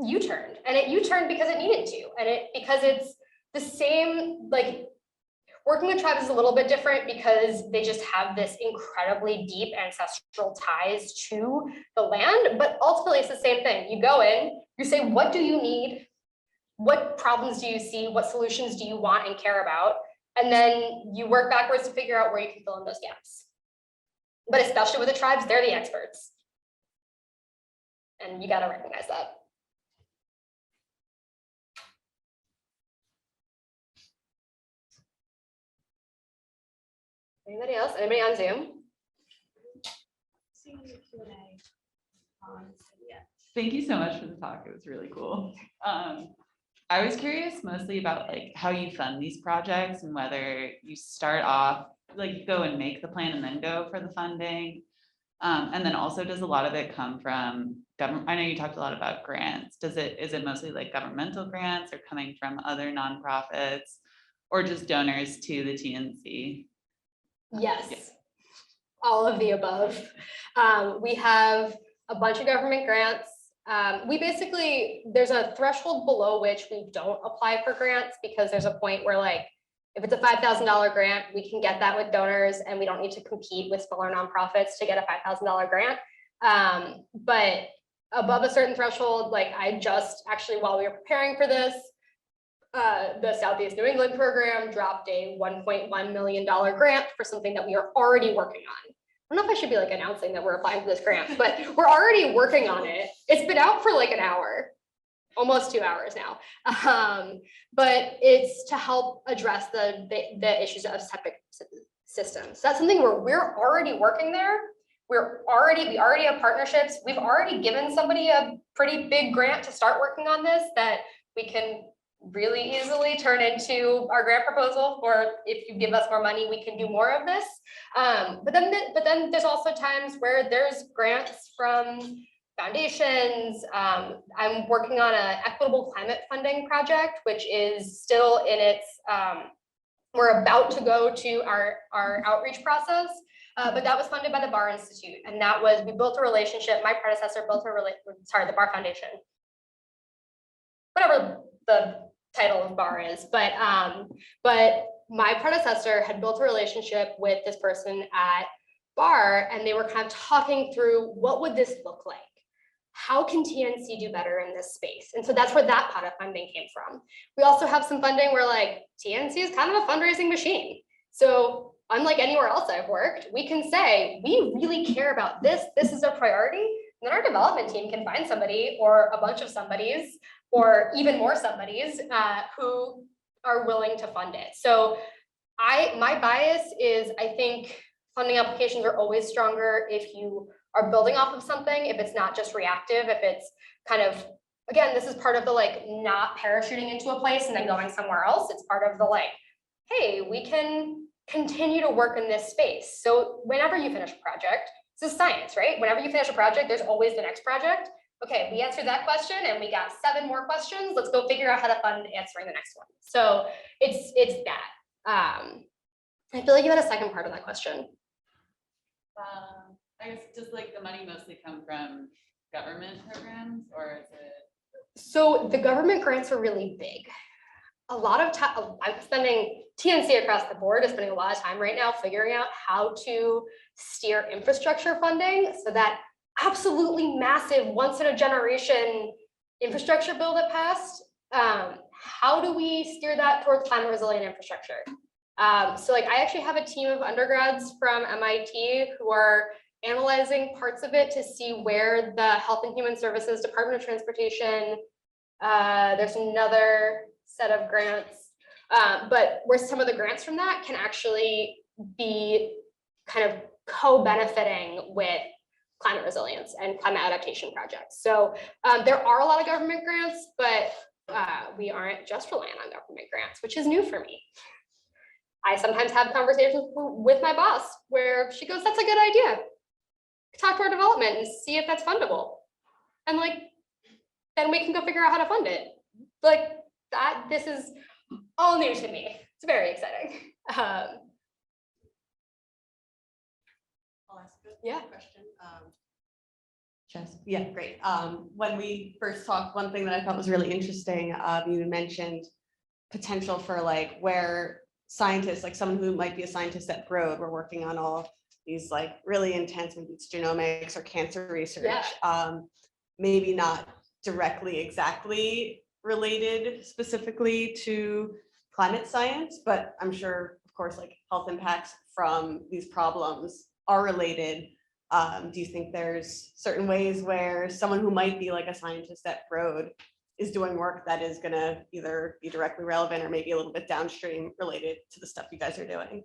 U-turned. And it U-turned because it needed to. And because it's the same, working with tribes is a little bit different because they just have this incredibly deep ancestral ties to the land, but ultimately it's the same thing. You go in, you say, what do you need? What problems do you see? What solutions do you want and care about? And then you work backwards to figure out where you can fill in those gaps. But especially with the tribes, they're the experts. And you got to recognize that. Anybody else? Anybody on Zoom? Thank you so much for the talk. It was really cool. I was curious mostly about how you fund these projects and whether you start off, go and make the plan and then go for the funding. And then also, does a lot of it come from government? I know you talked a lot about grants. Is it mostly governmental grants or coming from other nonprofits or just donors to the TNC? Yes, Yeah. All of the above. We have a bunch of government grants. There's a threshold below which we don't apply for grants because there's a point where if it's a $5,000 grant, we can get that with donors and we don't need to compete with smaller nonprofits to get a $5,000 grant. But above a certain threshold, I just actually, while we were preparing for this, the Southeast New England program dropped a $1.1 million grant for something that we are already working on. I don't know if I should be announcing that we're applying for this grant, but we're already working on it. It's been out for an hour, almost 2 hours now. But it's to help address the issues of septic systems. That's something where we're already working there. We already have partnerships. We've already given somebody a pretty big grant to start working on this that we can really easily turn into our grant proposal, or if you give us more money, we can do more of this. But then there's also times where there's grants from foundations. I'm working on an equitable climate funding project, which is still in its, we're about to go to our outreach process. But that was funded by the Bar Institute, and that was, we built a relationship, my predecessor built the Bar Foundation. Whatever the title of Bar is, but my predecessor had built a relationship with this person at Bar, and they were kind of talking through what would this look like? How can TNC do better in this space? And so that's where that pot of funding came from. We also have some funding where like TNC is kind of a fundraising machine. So unlike anywhere else I've worked, we can say, we really care about this. This is a priority. And then our development team can find somebody or a bunch of somebodies or even more somebodies who are willing to fund it. So my bias is, I think funding applications are always stronger if you are building off of something, if it's not just reactive, if it's kind of, again, this is part of the like not parachuting into a place and then going somewhere else. It's part of the like, hey, we can continue to work in this space. So whenever you finish a project, this is science, right? Whenever you finish a project, there's always the next project. Okay, we answered that question and we got 7 more questions. Let's go figure out how to fund answering the next one. So it's that. I feel like you had a second part of that question. I guess just like the money mostly come from government programs, or is it? So the government grants are really big. A lot of time, I'm spending, TNC across the board is spending a lot of time right now figuring out how to steer infrastructure funding so that absolutely massive, once in a generation infrastructure bill that passed, how do we steer that towards climate resilient infrastructure? So like I actually have a team of undergrads from MIT who are analyzing parts of it to see where the Health and Human Services, Department of Transportation, there's another set of grants, but where some of the grants from that can actually be kind of co-benefiting with climate resilience and climate adaptation projects. So there are a lot of government grants, but we aren't just relying on government grants, which is new for me. I sometimes have conversations with my boss where she goes, that's a good idea. Talk to our development and see if that's fundable. And like, then we can go figure out how to fund it. Like that, this is all new to me. It's very exciting. I'll ask a Yeah. question. Yeah, great. When we first talked, one thing that I thought was really interesting, you mentioned potential for like where scientists, like someone who might be a scientist at Broad, we're working on all these like really intense, maybe it's genomics or cancer research, maybe not directly exactly related specifically to climate science, but I'm sure, of course, like health impacts from these problems are related. Do you think there's certain ways where someone who might be like a scientist at Broad is doing work that is going to either be directly relevant or maybe a little bit downstream related to the stuff you guys are doing?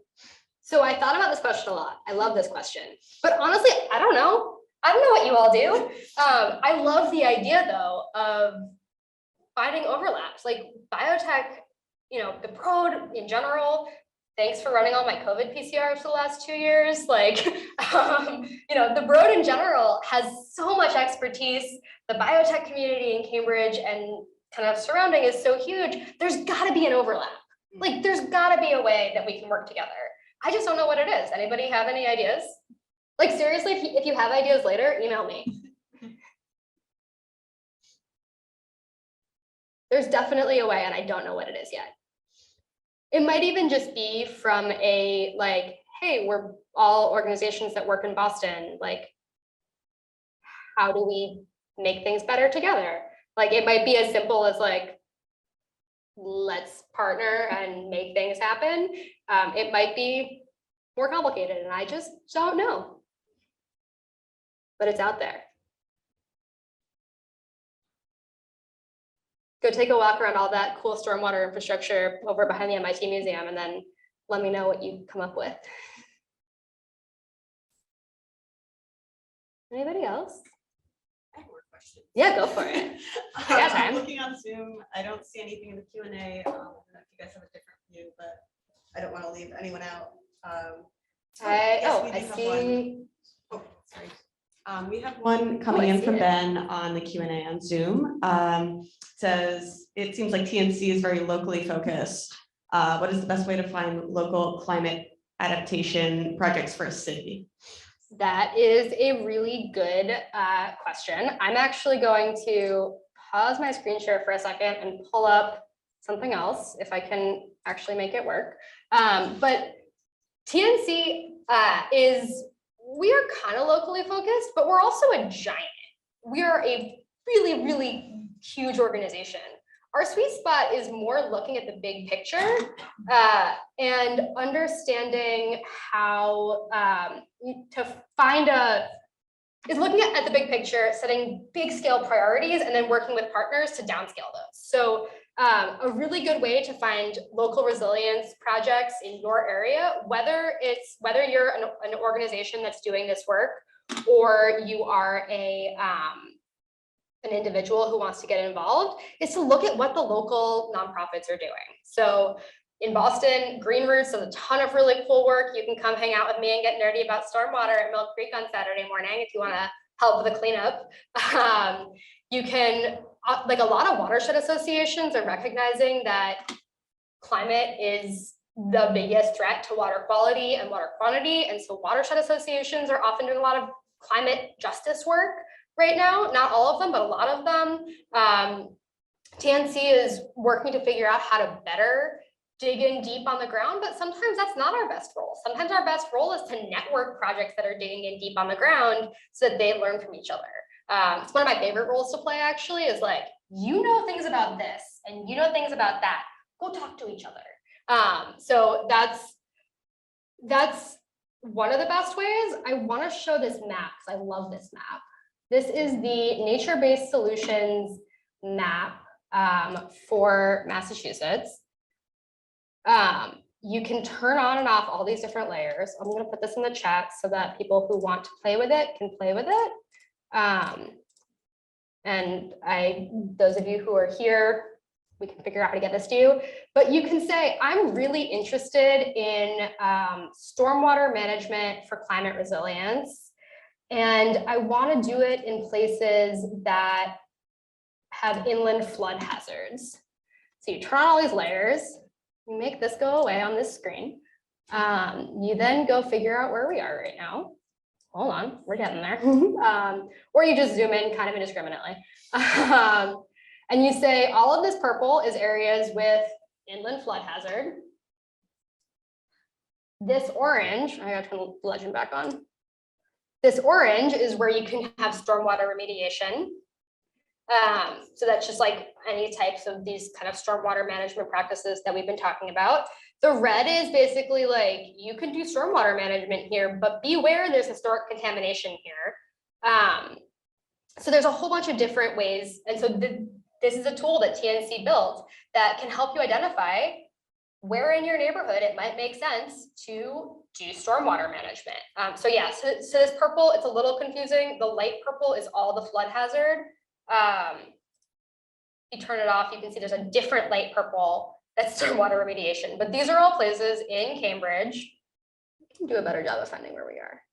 So I thought about this question a lot. I love this question, but honestly, I don't know. I don't know what you all do. I love the idea though of finding overlaps, like biotech, you know, the Broad in general. Thanks for running all my COVID PCRs for the last 2 years. Like, you know, the Broad in general has so much expertise. The biotech community in Cambridge and kind of surrounding is so huge. There's got to be an overlap. Like, there's got to be a way that we can work together. I just don't know what it is. Anybody have any ideas? Like, seriously, if you have ideas later, email me. There's definitely a way, and I don't know what it is yet. It might even just be from a like, hey, we're all organizations that work in Boston. Like, how do we make things better together? Like, it might be as simple as like, let's partner and make things happen. It might be more complicated, and I just don't know. But it's out there. Go take a walk around all that cool stormwater infrastructure over behind the MIT Museum, and then let me know what you come up with. Anybody else? I have more questions. Yeah, go for it. I got time. I'm looking on Zoom. I don't see anything in the Q&A. I don't know if you guys have a different view, but I don't want to leave anyone out. I see. One. Oh, sorry. We have one coming in from Ben on the Q&A on Zoom. Says, it seems like TNC is very locally focused. What is the best way to find local climate adaptation projects for a city? That is a really good question. I'm actually going to pause my screen share for a second and pull up something else if I can actually make it work. But TNC we are kind of locally focused, but we're also a giant. We are a really, really huge organization. Our sweet spot is more looking at the big picture and understanding how is looking at the big picture, setting big scale priorities, and then working with partners to downscale those. So a really good way to find local resilience projects in your area, whether you're an organization that's doing this work, or you are an individual who wants to get involved, is to look at what the local nonprofits are doing. So in Boston, Green Roots does a ton of really cool work. You can come hang out with me and get nerdy about stormwater at Mill Creek on Saturday morning if you want to help with the cleanup. You can, like a lot of watershed associations are recognizing that climate is the biggest threat to water quality and water quantity. And so watershed associations are often doing a lot of climate justice work right now. Not all of them, but a lot of them. TNC is working to figure out how to better dig in deep on the ground, but sometimes that's not our best role. Sometimes our best role is to network projects that are digging in deep on the ground so that they learn from each other. It's one of my favorite roles to play, actually, is like, you know things about this and you know things about that. Go talk to each other. So that's one of the best ways. I want to show this map because I love this map. This is the Nature-Based Solutions Map for Massachusetts. You can turn on and off all these different layers. I'm going to put this in the chat so that people who want to play with it can play with it. And those of you who are here, we can figure out how to get this to you. But you can say, I'm really interested in stormwater management for climate resilience. And I want to do it in places that have inland flood hazards. So you turn on all these layers, you make this go away on this screen. You then go figure out where we are right now. Hold on, we're getting there. Or you just zoom in kind of indiscriminately. And you say all of this purple is areas with inland flood hazard. This orange, I gotta turn the legend back on. This orange is where you can have stormwater remediation. So that's just like any types of these kind of stormwater management practices that we've been talking about. The red is basically like, you can do stormwater management here, but beware there's historic contamination here. So there's a whole bunch of different ways. And so this is a tool that TNC built that can help you identify where in your neighborhood it might make sense to do stormwater management. So yeah, so this purple, it's a little confusing. The light purple is all the flood hazard. You turn it off, you can see there's a different light purple that's stormwater remediation. But these are all places in Cambridge. We can do a better job of finding where we are.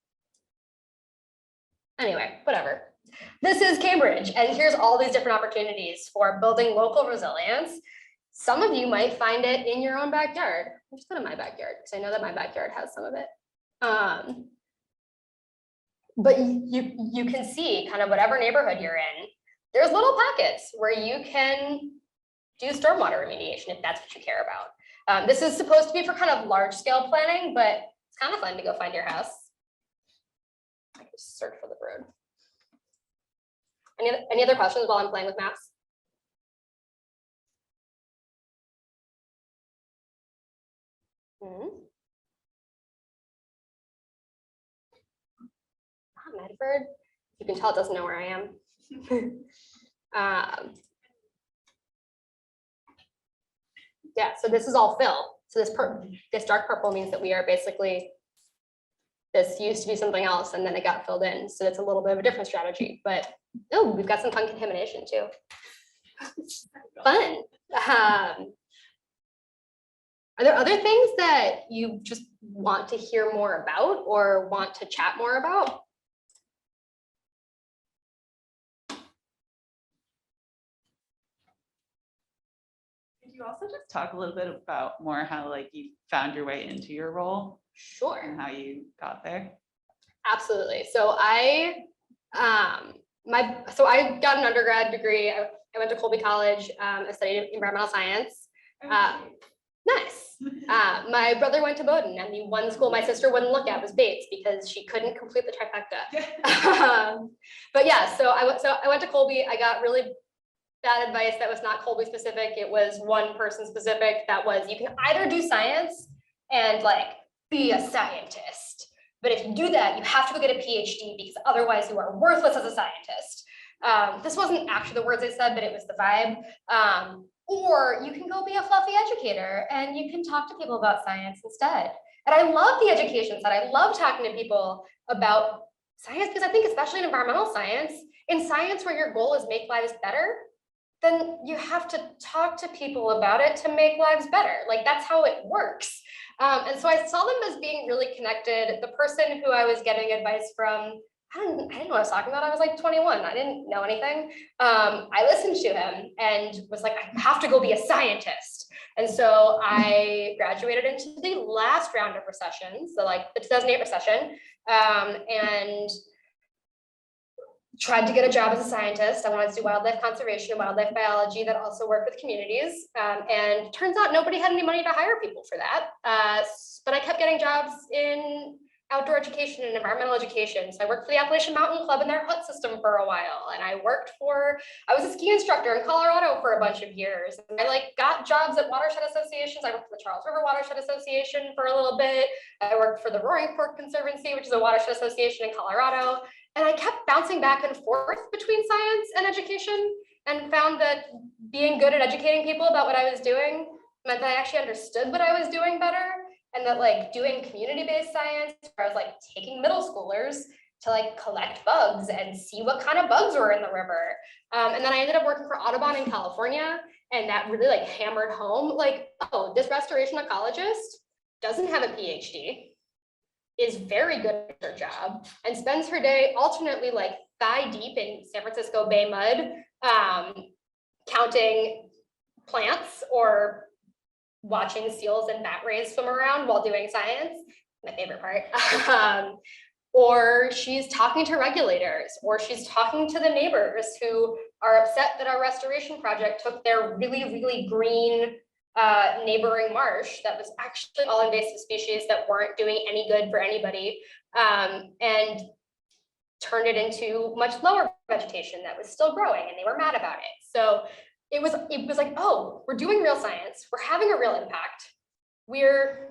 Anyway, whatever. This is Cambridge, and here's all these different opportunities for building local resilience. Some of you might find it in your own backyard. I'm just going to my backyard because I know that my backyard has some of it. But you can see kind of whatever neighborhood you're in, there's little pockets where you can do stormwater remediation if that's what you care about. This is supposed to be for kind of large scale planning, but it's kind of fun to go find your house. I can just search for the road. Any other questions while I'm playing with maps? Medford, you can tell it doesn't know where I am. Yeah, so this is all fill. So this dark purple means that we are basically, this used to be something else and then it got filled in. So it's a little bit of a different strategy, but oh, we've got some fun contamination too. Fun. Are there other things that you just want to hear more about or want to chat more about? you also just talk a little bit about more how like you found your way into your role Sure. and how you got there? Absolutely. So I got an undergrad degree. I went to Colby College. I studied environmental science. Nice. My brother went to Bowdoin, and the one school my sister wouldn't look at was Bates because she couldn't complete the trifecta. But yeah, so I went to Colby. I got really bad advice that was not Colby specific. It was one person specific. That was, you can either do science and like be a scientist, but if you do that, you have to go get a PhD because otherwise you are worthless as a scientist. This wasn't actually the words I said, but it was the vibe. Or you can go be a fluffy educator and you can talk to people about science instead. And I love the education side. I love talking to people about science because I think especially in environmental science, in science where your goal is make lives better, then you have to talk to people about it to make lives better. Like that's how it works. And so I saw them as being really connected. The person who I was getting advice from, I didn't know what I was talking about. I was like 21. I didn't know anything. I listened to him and was like, I have to go be a scientist. And so I graduated into the last round of recession, so like the 2008 recession, and tried to get a job as a scientist. I wanted to do wildlife conservation and wildlife biology that also worked with communities. And turns out nobody had any money to hire people for that. But I kept getting jobs in outdoor education and environmental education. So I worked for the Appalachian Mountain Club and their hut system for a while. And I was a ski instructor in Colorado for a bunch of years. And I like got jobs at watershed associations. I worked for the Charles River Watershed Association for a little bit. I worked for the Roaring Fork Conservancy, which is a watershed association in Colorado. And I kept bouncing back and forth between science and education and found that being good at educating people about what I was doing meant that I actually understood what I was doing better. And that like doing community-based science, where I was like taking middle schoolers to like collect bugs and see what kind of bugs were in the river. And then I ended up working for Audubon in California, and that really like hammered home like, oh, this restoration ecologist doesn't have a PhD, is very good at her job, and spends her day alternately like thigh deep in San Francisco Bay mud, counting plants or watching seals and bat rays swim around while doing science, my favorite part. Or she's talking to regulators, or she's talking to the neighbors who are upset that our restoration project took their really, really green neighboring marsh that was actually all invasive species that weren't doing any good for anybody, and turned it into much lower vegetation that was still growing, and they were mad about it. So it was like, oh, we're doing real science, we're having a real impact. We're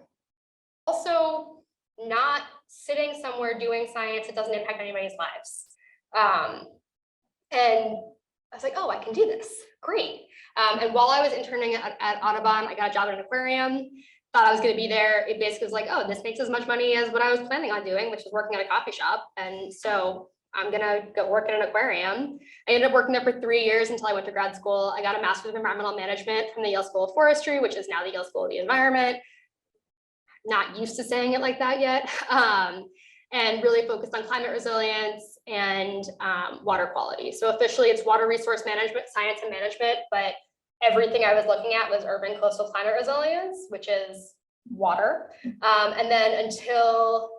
also not sitting somewhere doing science that doesn't impact anybody's lives. And I was like, oh, I can do this, great. And while I was interning at Audubon, I got a job at an aquarium, thought I was gonna be there. It basically was like, oh, this makes as much money as what I was planning on doing, which was working at a coffee shop. And so I'm gonna go work at an aquarium. I ended up working there for 3 years until I went to grad school. I got a master's of environmental management from the Yale School of Forestry, which is now the Yale School of the Environment. Not used to saying it like that yet. And really focused on climate resilience and water quality. So officially it's water resource management, science and management, but everything I was looking at was urban coastal climate resilience, which is water. And then until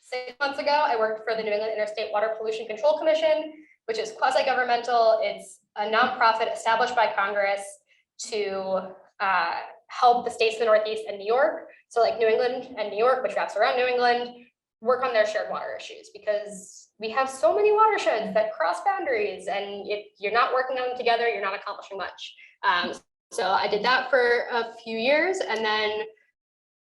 6 months ago, I worked for the New England Interstate Water Pollution Control Commission, which is quasi-governmental. It's a nonprofit established by Congress to help the states of the Northeast and New York. So like New England and New York, which wraps around New England, work on their shared water issues, because we have so many watersheds that cross boundaries, and if you're not working on them together, you're not accomplishing much. So I did that for a few years, and then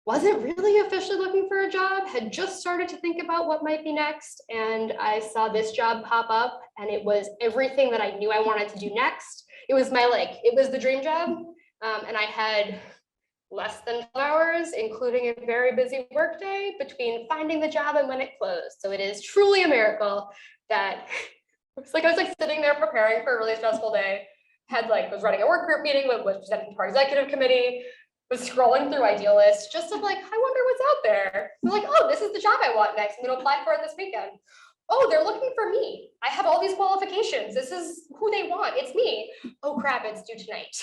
wasn't really officially looking for a job, had just started to think about what might be next, and I saw this job pop up, and it was everything that I knew I wanted to do next. It was it was the dream job, and I had less than 12 hours, including a very busy workday, between finding the job and when it closed. So it is truly a miracle that it's like I was like sitting there preparing for a really stressful day, was running a work group meeting, was presenting to our executive committee, was scrolling through Idealist, just of like, I wonder what's out there. I'm like, oh, this is the job I want next. I'm gonna apply for it this weekend. Oh, they're looking for me. I have all these qualifications. This is who they want. It's me. Oh crap, it's due tonight.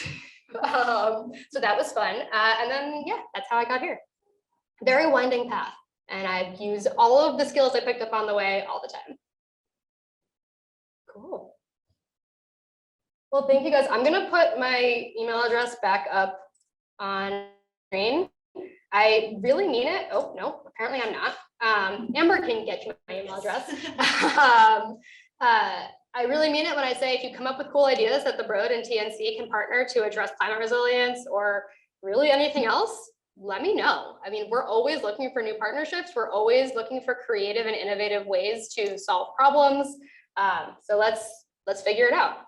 So that was fun. And then, yeah, that's how I got here. Very winding path. And I've used all of the skills I picked up on the way all the time. Cool. Well, thank you guys. I'm going to put my email address back up on screen. I really mean it. Oh, no, apparently I'm not. Amber can get you my email address. I really mean it when I say if you come up with cool ideas that the Broad and TNC can partner to address climate resilience or really anything else, let me know. I mean, we're always looking for new partnerships. We're always looking for creative and innovative ways to solve problems. So let's figure it out.